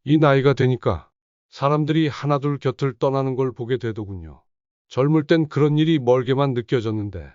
이 나이가 되니까 사람들이 하나둘 곁을 떠나는 걸 보게 되더군요. 젊을 땐 그런 일이 멀게만 느껴졌는데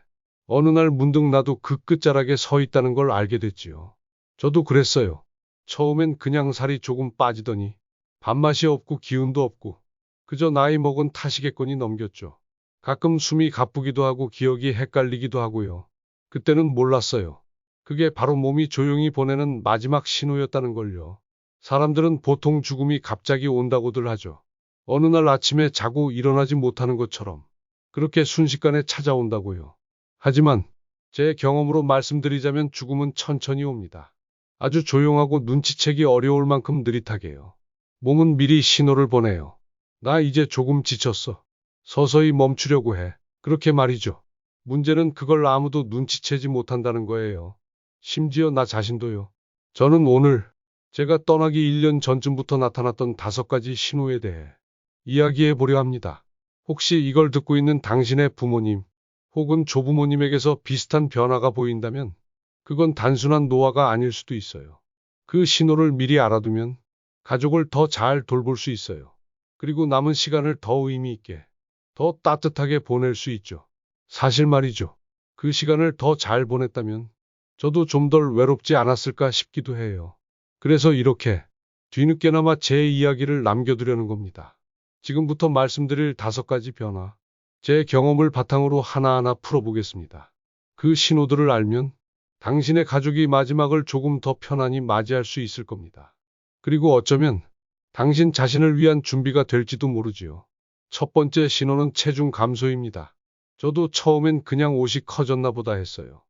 어느 날 문득 나도 그 끝자락에 서 있다는 걸 알게 됐지요. 저도 그랬어요. 처음엔 그냥 살이 조금 빠지더니 밥맛이 없고 기운도 없고 그저 나이 먹은 탓이겠거니 넘겼죠. 가끔 숨이 가쁘기도 하고 기억이 헷갈리기도 하고요. 그때는 몰랐어요. 그게 바로 몸이 조용히 보내는 마지막 신호였다는 걸요. 사람들은 보통 죽음이 갑자기 온다고들 하죠. 어느 날 아침에 자고 일어나지 못하는 것처럼 그렇게 순식간에 찾아온다고요. 하지만 제 경험으로 말씀드리자면 죽음은 천천히 옵니다. 아주 조용하고 눈치채기 어려울 만큼 느릿하게요. 몸은 미리 신호를 보내요. 나 이제 조금 지쳤어. 서서히 멈추려고 해. 그렇게 말이죠. 문제는 그걸 아무도 눈치채지 못한다는 거예요. 심지어 나 자신도요. 저는 오늘 제가 떠나기 1년 전쯤부터 나타났던 5가지 신호에 대해 이야기해 보려 합니다. 혹시 이걸 듣고 있는 당신의 부모님 혹은 조부모님에게서 비슷한 변화가 보인다면 그건 단순한 노화가 아닐 수도 있어요. 그 신호를 미리 알아두면 가족을 더 잘 돌볼 수 있어요. 그리고 남은 시간을 더 의미 있게, 더 따뜻하게 보낼 수 있죠. 사실 말이죠. 그 시간을 더 잘 보냈다면 저도 좀 덜 외롭지 않았을까 싶기도 해요. 그래서 이렇게 뒤늦게나마 제 이야기를 남겨두려는 겁니다. 지금부터 말씀드릴 5가지 변화, 제 경험을 바탕으로 하나하나 풀어보겠습니다. 그 신호들을 알면 당신의 가족이 마지막을 조금 더 편안히 맞이할 수 있을 겁니다. 그리고 어쩌면 당신 자신을 위한 준비가 될지도 모르지요. 첫 번째 신호는 체중 감소입니다. 저도 처음엔 그냥 옷이 커졌나 보다 했어요.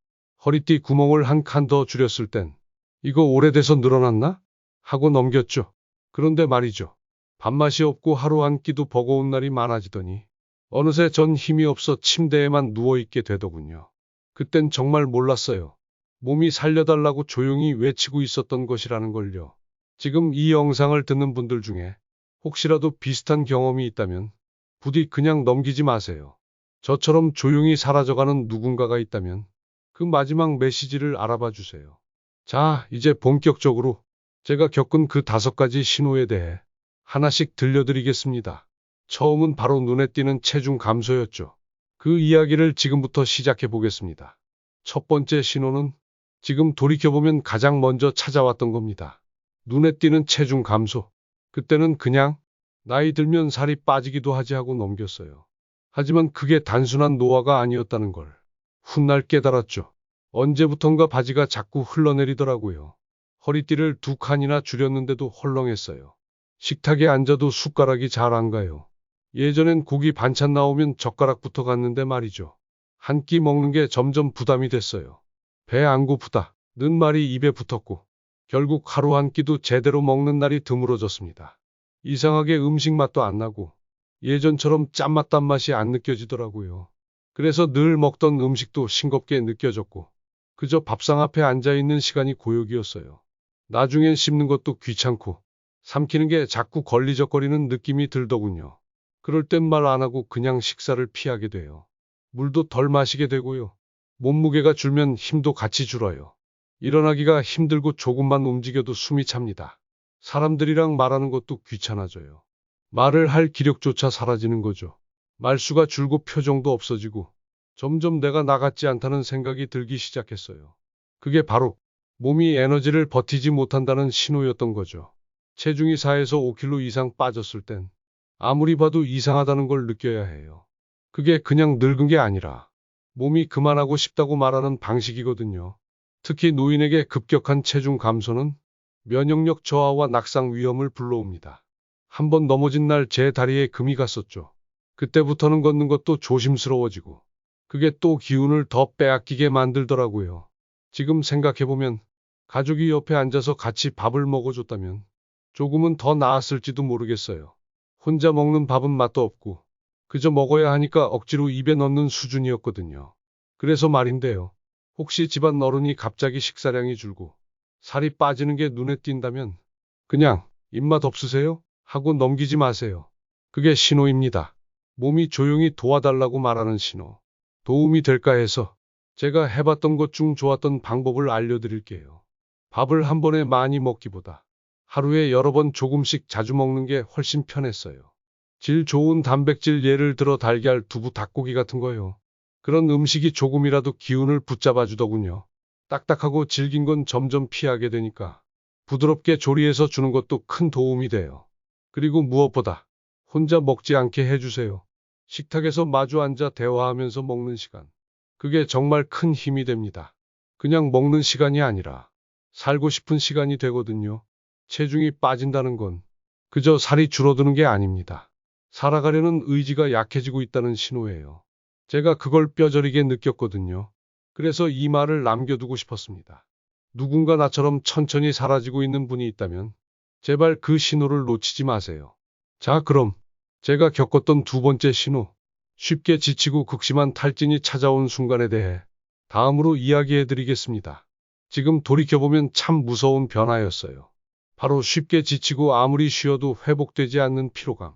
허리띠 구멍을 한 칸 더 줄였을 땐 이거 오래돼서 늘어났나? 하고 넘겼죠. 그런데 말이죠. 밥맛이 없고 하루 한 끼도 버거운 날이 많아지더니 어느새 전 힘이 없어 침대에만 누워있게 되더군요. 그땐 정말 몰랐어요. 몸이 살려달라고 조용히 외치고 있었던 것이라는 걸요. 지금 이 영상을 듣는 분들 중에 혹시라도 비슷한 경험이 있다면 부디 그냥 넘기지 마세요. 저처럼 조용히 사라져가는 누군가가 있다면 그 마지막 메시지를 알아봐 주세요. 자, 이제 본격적으로 제가 겪은 그 5가지 신호에 대해 하나씩 들려드리겠습니다. 처음은 바로 눈에 띄는 체중 감소였죠. 그 이야기를 지금부터 시작해 보겠습니다. 첫 번째 신호는 지금 돌이켜보면 가장 먼저 찾아왔던 겁니다. 눈에 띄는 체중 감소. 그때는 그냥 나이 들면 살이 빠지기도 하지 하고 넘겼어요. 하지만 그게 단순한 노화가 아니었다는 걸 훗날 깨달았죠. 언제부턴가 바지가 자꾸 흘러내리더라고요. 허리띠를 2칸이나 줄였는데도 헐렁했어요. 식탁에 앉아도 숟가락이 잘 안 가요. 예전엔 고기 반찬 나오면 젓가락부터 갔는데 말이죠. 한 끼 먹는 게 점점 부담이 됐어요. 배 안 고프다 는 말이 입에 붙었고 결국 하루 한 끼도 제대로 먹는 날이 드물어졌습니다. 이상하게 음식 맛도 안 나고 예전처럼 짠맛 단맛이 안 느껴지더라고요. 그래서 늘 먹던 음식도 싱겁게 느껴졌고 그저 밥상 앞에 앉아있는 시간이 고역이었어요. 나중엔 씹는 것도 귀찮고 삼키는 게 자꾸 걸리적거리는 느낌이 들더군요. 그럴 땐 말 안 하고 그냥 식사를 피하게 돼요. 물도 덜 마시게 되고요. 몸무게가 줄면 힘도 같이 줄어요. 일어나기가 힘들고 조금만 움직여도 숨이 찹니다. 사람들이랑 말하는 것도 귀찮아져요. 말을 할 기력조차 사라지는 거죠. 말수가 줄고 표정도 없어지고 점점 내가 나 같지 않다는 생각이 들기 시작했어요. 그게 바로 몸이 에너지를 버티지 못한다는 신호였던 거죠. 체중이 4에서 5kg 이상 빠졌을 땐 아무리 봐도 이상하다는 걸 느껴야 해요. 그게 그냥 늙은 게 아니라 몸이 그만하고 싶다고 말하는 방식이거든요. 특히 노인에게 급격한 체중 감소는 면역력 저하와 낙상 위험을 불러옵니다. 한번 넘어진 날 제 다리에 금이 갔었죠. 그때부터는 걷는 것도 조심스러워지고 그게 또 기운을 더 빼앗기게 만들더라고요. 지금 생각해보면 가족이 옆에 앉아서 같이 밥을 먹어줬다면 조금은 더 나았을지도 모르겠어요. 혼자 먹는 밥은 맛도 없고 그저 먹어야 하니까 억지로 입에 넣는 수준이었거든요. 그래서 말인데요. 혹시 집안 어른이 갑자기 식사량이 줄고 살이 빠지는 게 눈에 띈다면 그냥 입맛 없으세요? 하고 넘기지 마세요. 그게 신호입니다. 몸이 조용히 도와달라고 말하는 신호. 도움이 될까 해서 제가 해봤던 것 중 좋았던 방법을 알려드릴게요. 밥을 한 번에 많이 먹기보다 하루에 여러 번 조금씩 자주 먹는 게 훨씬 편했어요. 질 좋은 단백질 예를 들어 달걀, 두부, 닭고기 같은 거요. 그런 음식이 조금이라도 기운을 붙잡아 주더군요. 딱딱하고 질긴 건 점점 피하게 되니까 부드럽게 조리해서 주는 것도 큰 도움이 돼요. 그리고 무엇보다 혼자 먹지 않게 해주세요. 식탁에서 마주 앉아 대화하면서 먹는 시간. 그게 정말 큰 힘이 됩니다. 그냥 먹는 시간이 아니라 살고 싶은 시간이 되거든요. 체중이 빠진다는 건 그저 살이 줄어드는 게 아닙니다. 살아가려는 의지가 약해지고 있다는 신호예요. 제가 그걸 뼈저리게 느꼈거든요. 그래서 이 말을 남겨두고 싶었습니다. 누군가 나처럼 천천히 사라지고 있는 분이 있다면 제발 그 신호를 놓치지 마세요. 자, 그럼 제가 겪었던 두 번째 신호, 쉽게 지치고 극심한 탈진이 찾아온 순간에 대해 다음으로 이야기해 드리겠습니다. 지금 돌이켜보면 참 무서운 변화였어요. 바로 쉽게 지치고 아무리 쉬어도 회복되지 않는 피로감.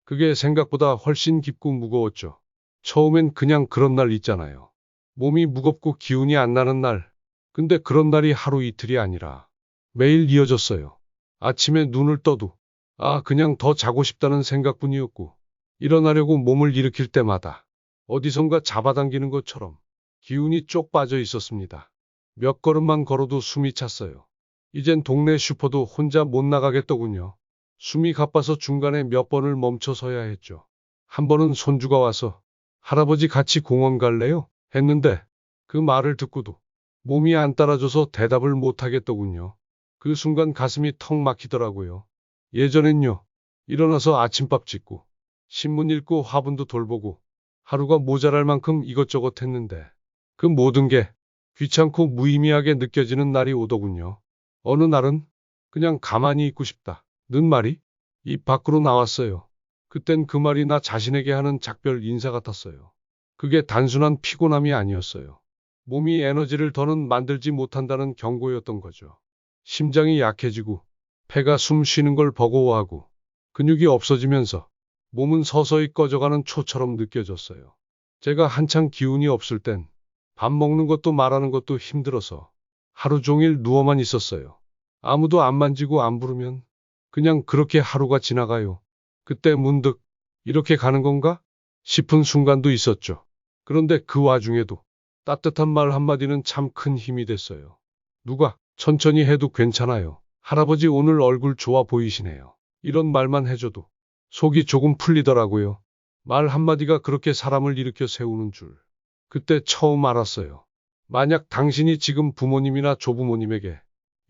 그게 생각보다 훨씬 깊고 무거웠죠. 처음엔 그냥 그런 날 있잖아요. 몸이 무겁고 기운이 안 나는 날. 근데 그런 날이 하루 이틀이 아니라 매일 이어졌어요. 아침에 눈을 떠도 그냥 더 자고 싶다는 생각뿐이었고 일어나려고 몸을 일으킬 때마다 어디선가 잡아당기는 것처럼 기운이 쪽 빠져 있었습니다. 몇 걸음만 걸어도 숨이 찼어요. 이젠 동네 슈퍼도 혼자 못 나가겠더군요. 숨이 가빠서 중간에 몇 번을 멈춰 서야 했죠. 한 번은 손주가 와서 할아버지 같이 공원 갈래요? 했는데 그 말을 듣고도 몸이 안 따라줘서 대답을 못 하겠더군요. 그 순간 가슴이 턱 막히더라고요. 예전엔요. 일어나서 아침밥 짓고 신문 읽고 화분도 돌보고 하루가 모자랄 만큼 이것저것 했는데 그 모든 게 귀찮고 무의미하게 느껴지는 날이 오더군요. 어느 날은 그냥 가만히 있고 싶다. 는 말이 입 밖으로 나왔어요. 그땐 그 말이 나 자신에게 하는 작별 인사 같았어요. 그게 단순한 피곤함이 아니었어요. 몸이 에너지를 더는 만들지 못한다는 경고였던 거죠. 심장이 약해지고 폐가 숨 쉬는 걸 버거워하고 근육이 없어지면서 몸은 서서히 꺼져가는 초처럼 느껴졌어요. 제가 한창 기운이 없을 땐 밥 먹는 것도 말하는 것도 힘들어서 하루 종일 누워만 있었어요. 아무도 안 만지고 안 부르면 그냥 그렇게 하루가 지나가요. 그때 문득 이렇게 가는 건가 싶은 순간도 있었죠. 그런데 그 와중에도 따뜻한 말 한마디는 참 큰 힘이 됐어요. 누가 천천히 해도 괜찮아요. 할아버지 오늘 얼굴 좋아 보이시네요. 이런 말만 해줘도 속이 조금 풀리더라고요. 말 한마디가 그렇게 사람을 일으켜 세우는 줄. 그때 처음 알았어요. 만약 당신이 지금 부모님이나 조부모님에게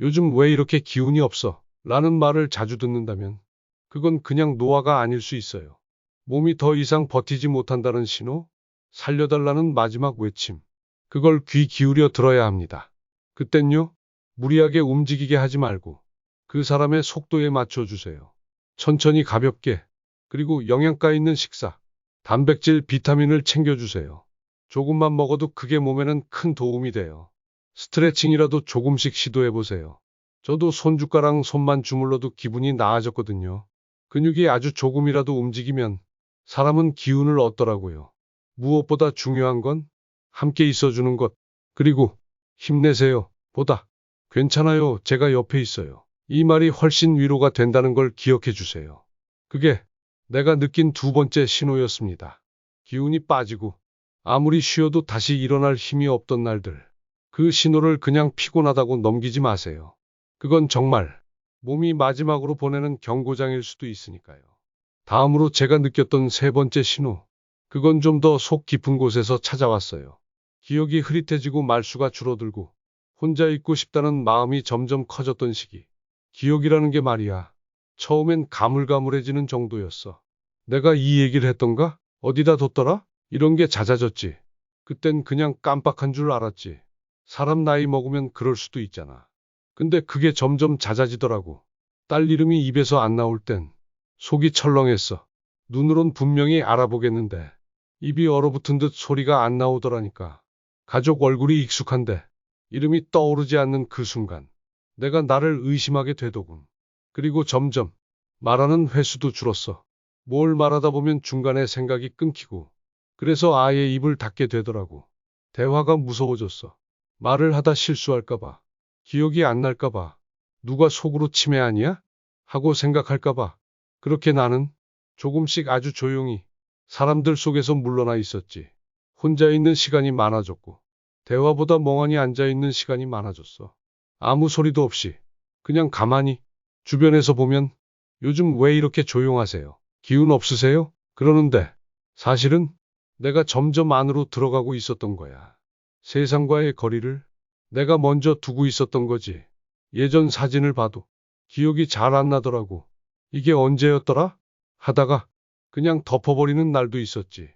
요즘 왜 이렇게 기운이 없어? 라는 말을 자주 듣는다면 그건 그냥 노화가 아닐 수 있어요. 몸이 더 이상 버티지 못한다는 신호? 살려달라는 마지막 외침. 그걸 귀 기울여 들어야 합니다. 그땐요, 무리하게 움직이게 하지 말고 그 사람의 속도에 맞춰주세요. 천천히 가볍게, 그리고 영양가 있는 식사, 단백질, 비타민을 챙겨주세요. 조금만 먹어도 그게 몸에는 큰 도움이 돼요. 스트레칭이라도 조금씩 시도해보세요. 저도 손주가랑 손만 주물러도 기분이 나아졌거든요. 근육이 아주 조금이라도 움직이면 사람은 기운을 얻더라고요. 무엇보다 중요한 건 함께 있어주는 것. 그리고 힘내세요. 보다 괜찮아요. 제가 옆에 있어요. 이 말이 훨씬 위로가 된다는 걸 기억해 주세요. 그게 내가 느낀 두 번째 신호였습니다. 기운이 빠지고 아무리 쉬어도 다시 일어날 힘이 없던 날들. 그 신호를 그냥 피곤하다고 넘기지 마세요. 그건 정말 몸이 마지막으로 보내는 경고장일 수도 있으니까요. 다음으로 제가 느꼈던 세 번째 신호. 그건 좀 더 속 깊은 곳에서 찾아왔어요. 기억이 흐릿해지고 말수가 줄어들고 혼자 있고 싶다는 마음이 점점 커졌던 시기. 기억이라는 게 말이야. 처음엔 가물가물해지는 정도였어. 내가 이 얘기를 했던가? 어디다 뒀더라? 이런 게 잦아졌지. 그땐 그냥 깜빡한 줄 알았지. 사람 나이 먹으면 그럴 수도 있잖아. 근데 그게 점점 잦아지더라고. 딸 이름이 입에서 안 나올 땐 속이 철렁했어. 눈으론 분명히 알아보겠는데 입이 얼어붙은 듯 소리가 안 나오더라니까. 가족 얼굴이 익숙한데 이름이 떠오르지 않는 그 순간 내가 나를 의심하게 되더군. 그리고 점점 말하는 횟수도 줄었어. 뭘 말하다 보면 중간에 생각이 끊기고 그래서 아예 입을 닫게 되더라고. 대화가 무서워졌어. 말을 하다 실수할까봐. 기억이 안 날까봐. 누가 속으로 치매 아니야? 하고 생각할까봐. 그렇게 나는 조금씩 아주 조용히 사람들 속에서 물러나 있었지. 혼자 있는 시간이 많아졌고, 대화보다 멍하니 앉아 있는 시간이 많아졌어. 아무 소리도 없이, 그냥 가만히. 주변에서 보면, 요즘 왜 이렇게 조용하세요? 기운 없으세요? 그러는데, 사실은 내가 점점 안으로 들어가고 있었던 거야. 세상과의 거리를 내가 먼저 두고 있었던 거지. 예전 사진을 봐도 기억이 잘 안 나더라고. 이게 언제였더라? 하다가 그냥 덮어버리는 날도 있었지.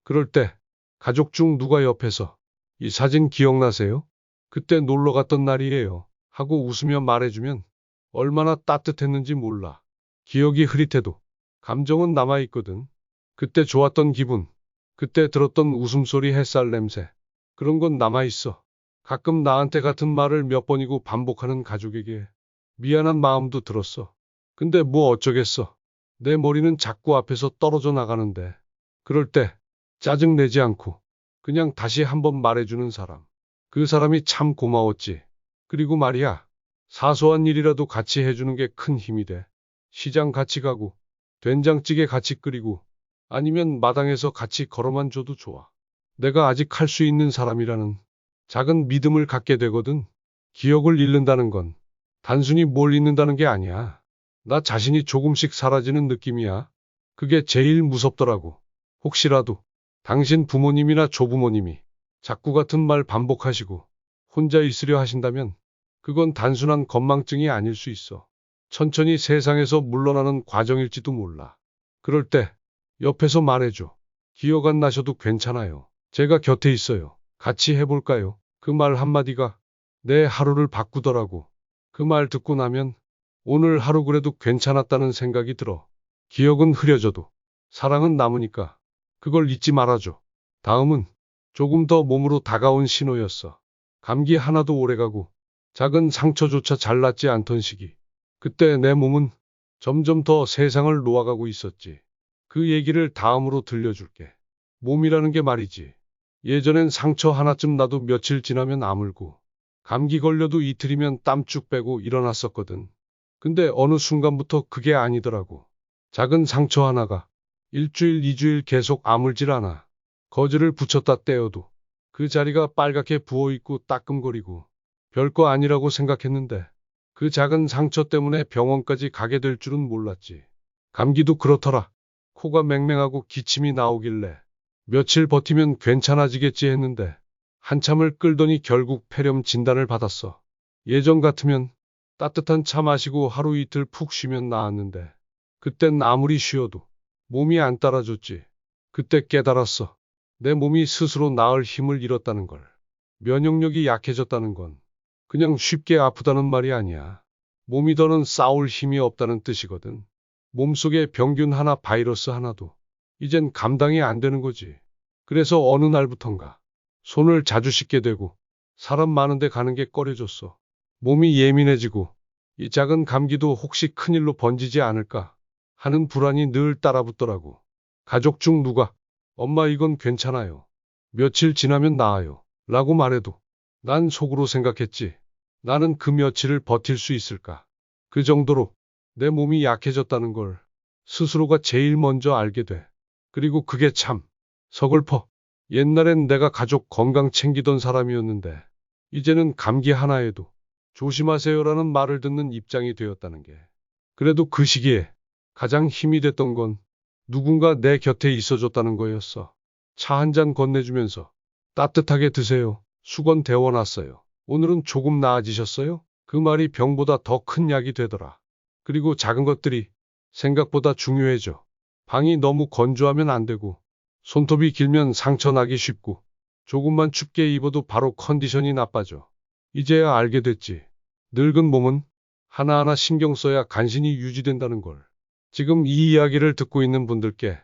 그럴 때 가족 중 누가 옆에서 이 사진 기억나세요? 그때 놀러 갔던 날이에요. 하고 웃으며 말해주면 얼마나 따뜻했는지 몰라. 기억이 흐릿해도 감정은 남아있거든. 그때 좋았던 기분, 그때 들었던 웃음소리, 햇살 냄새, 그런 건 남아있어. 가끔 나한테 같은 말을 몇 번이고 반복하는 가족에게 미안한 마음도 들었어. 근데 뭐 어쩌겠어. 내 머리는 자꾸 앞에서 떨어져 나가는데. 그럴 때 짜증내지 않고 그냥 다시 한번 말해주는 사람. 그 사람이 참 고마웠지. 그리고 말이야. 사소한 일이라도 같이 해주는 게 큰 힘이 돼. 시장 같이 가고 된장찌개 같이 끓이고 아니면 마당에서 같이 걸어만 줘도 좋아. 내가 아직 할 수 있는 사람이라는 작은 믿음을 갖게 되거든. 기억을 잃는다는 건 단순히 뭘 잃는다는 게 아니야. 나 자신이 조금씩 사라지는 느낌이야. 그게 제일 무섭더라고. 혹시라도 당신 부모님이나 조부모님이 자꾸 같은 말 반복하시고 혼자 있으려 하신다면 그건 단순한 건망증이 아닐 수 있어. 천천히 세상에서 물러나는 과정일지도 몰라. 그럴 때 옆에서 말해줘. 기억 안 나셔도 괜찮아요. 제가 곁에 있어요. 같이 해볼까요? 그 말 한마디가 내 하루를 바꾸더라고. 그 말 듣고 나면 오늘 하루 그래도 괜찮았다는 생각이 들어. 기억은 흐려져도 사랑은 남으니까 그걸 잊지 말아줘. 다음은 조금 더 몸으로 다가온 신호였어. 감기 하나도 오래가고 작은 상처조차 잘 낫지 않던 시기. 그때 내 몸은 점점 더 세상을 놓아가고 있었지. 그 얘기를 다음으로 들려줄게. 몸이라는 게 말이지. 예전엔 상처 하나쯤 나도 며칠 지나면 아물고 감기 걸려도 이틀이면 땀 쭉 빼고 일어났었거든. 근데 어느 순간부터 그게 아니더라고. 작은 상처 하나가 일주일, 이주일 계속 아물질 않아. 거즈를 붙였다 떼어도 그 자리가 빨갛게 부어있고 따끔거리고 별거 아니라고 생각했는데 그 작은 상처 때문에 병원까지 가게 될 줄은 몰랐지. 감기도 그렇더라. 코가 맹맹하고 기침이 나오길래 며칠 버티면 괜찮아지겠지 했는데 한참을 끌더니 결국 폐렴 진단을 받았어. 예전 같으면 따뜻한 차 마시고 하루 이틀 푹 쉬면 나았는데 그땐 아무리 쉬어도 몸이 안 따라줬지. 그때 깨달았어. 내 몸이 스스로 나을 힘을 잃었다는 걸. 면역력이 약해졌다는 건 그냥 쉽게 아프다는 말이 아니야. 몸이 더는 싸울 힘이 없다는 뜻이거든. 몸속에 병균 하나, 바이러스 하나도 이젠 감당이 안 되는 거지. 그래서 어느 날부턴가 손을 자주 씻게 되고 사람 많은데 가는 게 꺼려졌어. 몸이 예민해지고 이 작은 감기도 혹시 큰일로 번지지 않을까 하는 불안이 늘 따라붙더라고. 가족 중 누가 엄마 이건 괜찮아요. 며칠 지나면 나아요. 라고 말해도 난 속으로 생각했지. 나는 그 며칠을 버틸 수 있을까? 그 정도로 내 몸이 약해졌다는 걸 스스로가 제일 먼저 알게 돼. 그리고 그게 참 서글퍼. 옛날엔 내가 가족 건강 챙기던 사람이었는데 이제는 감기 하나에도 조심하세요라는 말을 듣는 입장이 되었다는 게. 그래도 그 시기에 가장 힘이 됐던 건 누군가 내 곁에 있어줬다는 거였어. 차 한 잔 건네주면서 따뜻하게 드세요. 수건 데워놨어요. 오늘은 조금 나아지셨어요? 그 말이 병보다 더 큰 약이 되더라. 그리고 작은 것들이 생각보다 중요해져. 방이 너무 건조하면 안 되고 손톱이 길면 상처 나기 쉽고 조금만 춥게 입어도 바로 컨디션이 나빠져. 이제야 알게 됐지. 늙은 몸은 하나하나 신경 써야 간신히 유지된다는 걸. 지금 이 이야기를 듣고 있는 분들께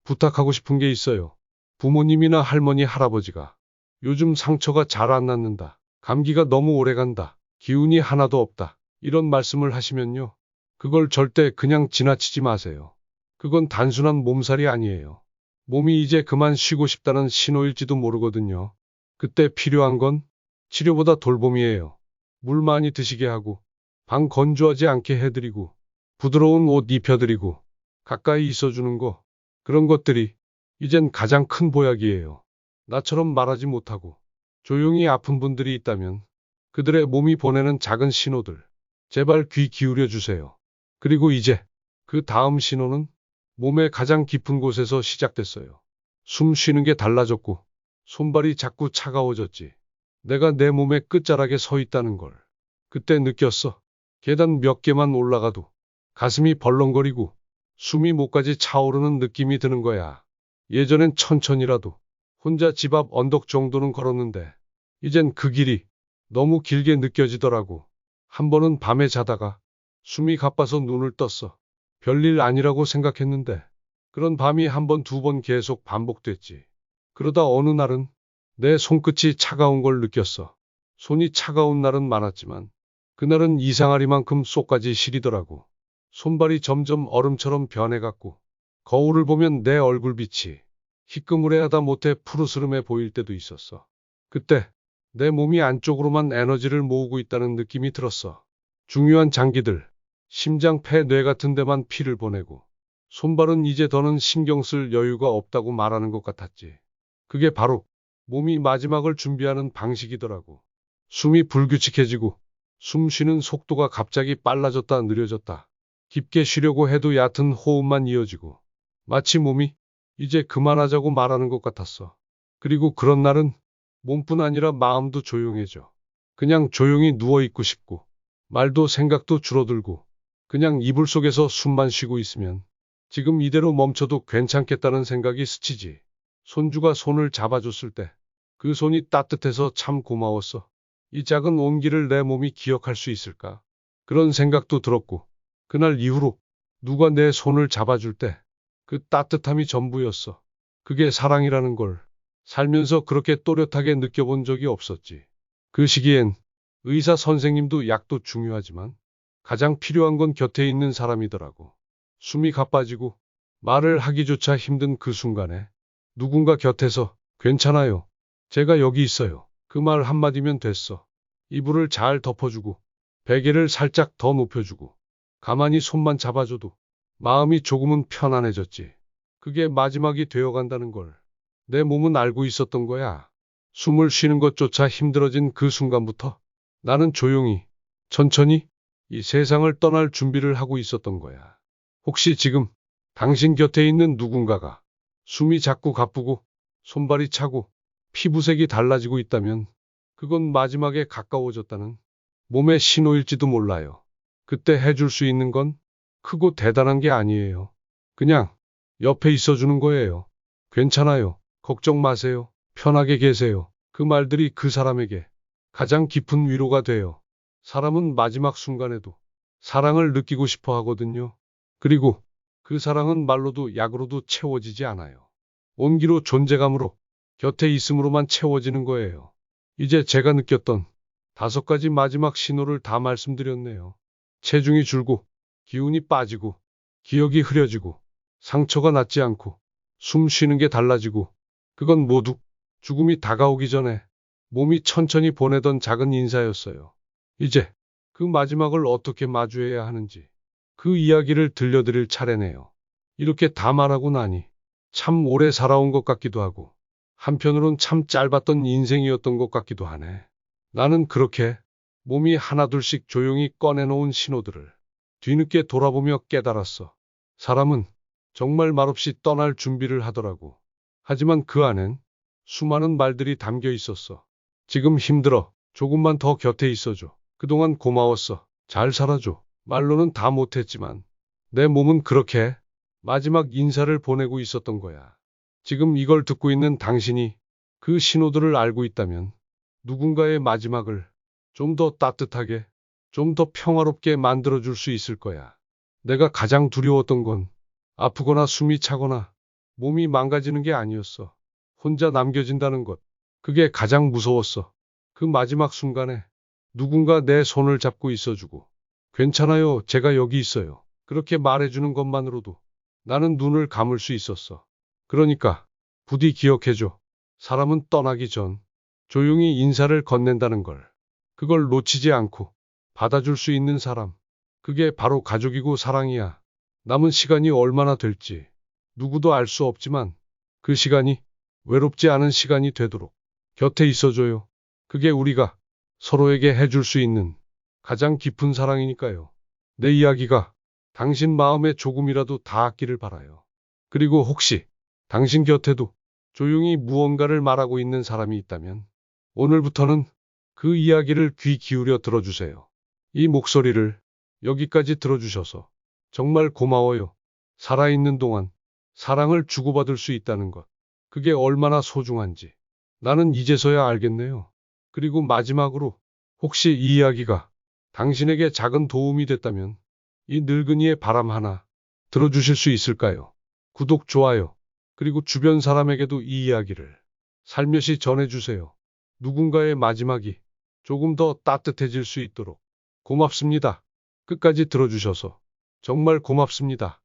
부탁하고 싶은 게 있어요. 부모님이나 할머니, 할아버지가 요즘 상처가 잘 안 낫는다. 감기가 너무 오래간다. 기운이 하나도 없다. 이런 말씀을 하시면요. 그걸 절대 그냥 지나치지 마세요. 그건 단순한 몸살이 아니에요. 몸이 이제 그만 쉬고 싶다는 신호일지도 모르거든요. 그때 필요한 건 치료보다 돌봄이에요. 물 많이 드시게 하고 방 건조하지 않게 해드리고 부드러운 옷 입혀드리고 가까이 있어주는 거, 그런 것들이 이젠 가장 큰 보약이에요. 나처럼 말하지 못하고 조용히 아픈 분들이 있다면 그들의 몸이 보내는 작은 신호들, 제발 귀 기울여 주세요. 그리고 이제 그 다음 신호는 몸의 가장 깊은 곳에서 시작됐어요. 숨 쉬는 게 달라졌고 손발이 자꾸 차가워졌지. 내가 내 몸의 끝자락에 서 있다는 걸 그때 느꼈어. 계단 몇 개만 올라가도 가슴이 벌렁거리고 숨이 목까지 차오르는 느낌이 드는 거야. 예전엔 천천히라도 혼자 집 앞 언덕 정도는 걸었는데 이젠 그 길이 너무 길게 느껴지더라고. 한 번은 밤에 자다가 숨이 가빠서 눈을 떴어. 별일 아니라고 생각했는데 그런 밤이 한 번, 두 번 계속 반복됐지. 그러다 어느 날은 내 손끝이 차가운 걸 느꼈어. 손이 차가운 날은 많았지만 그날은 이상하리만큼 쏙까지 시리더라고. 손발이 점점 얼음처럼 변해갔고 거울을 보면 내 얼굴빛이 희끄무레하다 못해 푸르스름해 보일 때도 있었어. 그때 내 몸이 안쪽으로만 에너지를 모으고 있다는 느낌이 들었어. 중요한 장기들, 심장, 폐, 뇌 같은 데만 피를 보내고 손발은 이제 더는 신경 쓸 여유가 없다고 말하는 것 같았지. 그게 바로 몸이 마지막을 준비하는 방식이더라고. 숨이 불규칙해지고 숨 쉬는 속도가 갑자기 빨라졌다 느려졌다. 깊게 쉬려고 해도 얕은 호흡만 이어지고 마치 몸이 이제 그만하자고 말하는 것 같았어. 그리고 그런 날은 몸뿐 아니라 마음도 조용해져. 그냥 조용히 누워있고 싶고 말도 생각도 줄어들고 그냥 이불 속에서 숨만 쉬고 있으면 지금 이대로 멈춰도 괜찮겠다는 생각이 스치지. 손주가 손을 잡아줬을 때 그 손이 따뜻해서 참 고마웠어. 이 작은 온기를 내 몸이 기억할 수 있을까? 그런 생각도 들었고 그날 이후로 누가 내 손을 잡아줄 때 그 따뜻함이 전부였어. 그게 사랑이라는 걸 살면서 그렇게 또렷하게 느껴본 적이 없었지. 그 시기엔 의사 선생님도 약도 중요하지만 가장 필요한 건 곁에 있는 사람이더라고. 숨이 가빠지고 말을 하기조차 힘든 그 순간에 누군가 곁에서 괜찮아요. 제가 여기 있어요. 그 말 한마디면 됐어. 이불을 잘 덮어주고 베개를 살짝 더 높여주고 가만히 손만 잡아줘도 마음이 조금은 편안해졌지. 그게 마지막이 되어간다는 걸 내 몸은 알고 있었던 거야. 숨을 쉬는 것조차 힘들어진 그 순간부터 나는 조용히, 천천히 이 세상을 떠날 준비를 하고 있었던 거야. 혹시 지금 당신 곁에 있는 누군가가 숨이 자꾸 가쁘고 손발이 차고 피부색이 달라지고 있다면 그건 마지막에 가까워졌다는 몸의 신호일지도 몰라요. 그때 해줄 수 있는 건 크고 대단한 게 아니에요. 그냥 옆에 있어주는 거예요. 괜찮아요. 걱정 마세요. 편하게 계세요. 그 말들이 그 사람에게 가장 깊은 위로가 돼요. 사람은 마지막 순간에도 사랑을 느끼고 싶어 하거든요. 그리고 그 사랑은 말로도 약으로도 채워지지 않아요. 온기로 존재감으로 곁에 있음으로만 채워지는 거예요. 이제 제가 느꼈던 5가지 마지막 신호를 다 말씀드렸네요. 체중이 줄고 기운이 빠지고 기억이 흐려지고 상처가 낫지 않고 숨 쉬는 게 달라지고 그건 모두 죽음이 다가오기 전에 몸이 천천히 보내던 작은 인사였어요. 이제 그 마지막을 어떻게 마주해야 하는지 그 이야기를 들려드릴 차례네요. 이렇게 다 말하고 나니 참 오래 살아온 것 같기도 하고 한편으론 참 짧았던 인생이었던 것 같기도 하네. 나는 그렇게 몸이 하나둘씩 조용히 꺼내놓은 신호들을 뒤늦게 돌아보며 깨달았어. 사람은 정말 말없이 떠날 준비를 하더라고. 하지만 그 안엔 수많은 말들이 담겨 있었어. 지금 힘들어. 조금만 더 곁에 있어줘. 그동안 고마웠어. 잘 살아줘. 말로는 다 못했지만 내 몸은 그렇게 마지막 인사를 보내고 있었던 거야. 지금 이걸 듣고 있는 당신이 그 신호들을 알고 있다면 누군가의 마지막을 좀 더 따뜻하게, 좀 더 평화롭게 만들어줄 수 있을 거야. 내가 가장 두려웠던 건 아프거나 숨이 차거나 몸이 망가지는 게 아니었어. 혼자 남겨진다는 것. 그게 가장 무서웠어. 그 마지막 순간에 누군가 내 손을 잡고 있어주고 괜찮아요. 제가 여기 있어요. 그렇게 말해주는 것만으로도 나는 눈을 감을 수 있었어. 그러니까 부디 기억해줘. 사람은 떠나기 전 조용히 인사를 건넨다는 걸. 그걸 놓치지 않고 받아줄 수 있는 사람. 그게 바로 가족이고 사랑이야. 남은 시간이 얼마나 될지 누구도 알 수 없지만 그 시간이 외롭지 않은 시간이 되도록 곁에 있어줘요. 그게 우리가 서로에게 해줄 수 있는 가장 깊은 사랑이니까요. 내 이야기가 당신 마음에 조금이라도 닿았기를 바라요. 그리고 혹시 당신 곁에도 조용히 무언가를 말하고 있는 사람이 있다면 오늘부터는 그 이야기를 귀 기울여 들어주세요. 이 목소리를 여기까지 들어주셔서 정말 고마워요. 살아있는 동안 사랑을 주고받을 수 있다는 것. 그게 얼마나 소중한지 나는 이제서야 알겠네요. 그리고 마지막으로 혹시 이 이야기가 당신에게 작은 도움이 됐다면 이 늙은이의 바람 하나 들어주실 수 있을까요? 구독, 좋아요, 그리고 주변 사람에게도 이 이야기를 살며시 전해주세요. 누군가의 마지막이 조금 더 따뜻해질 수 있도록. 고맙습니다. 끝까지 들어주셔서 정말 고맙습니다.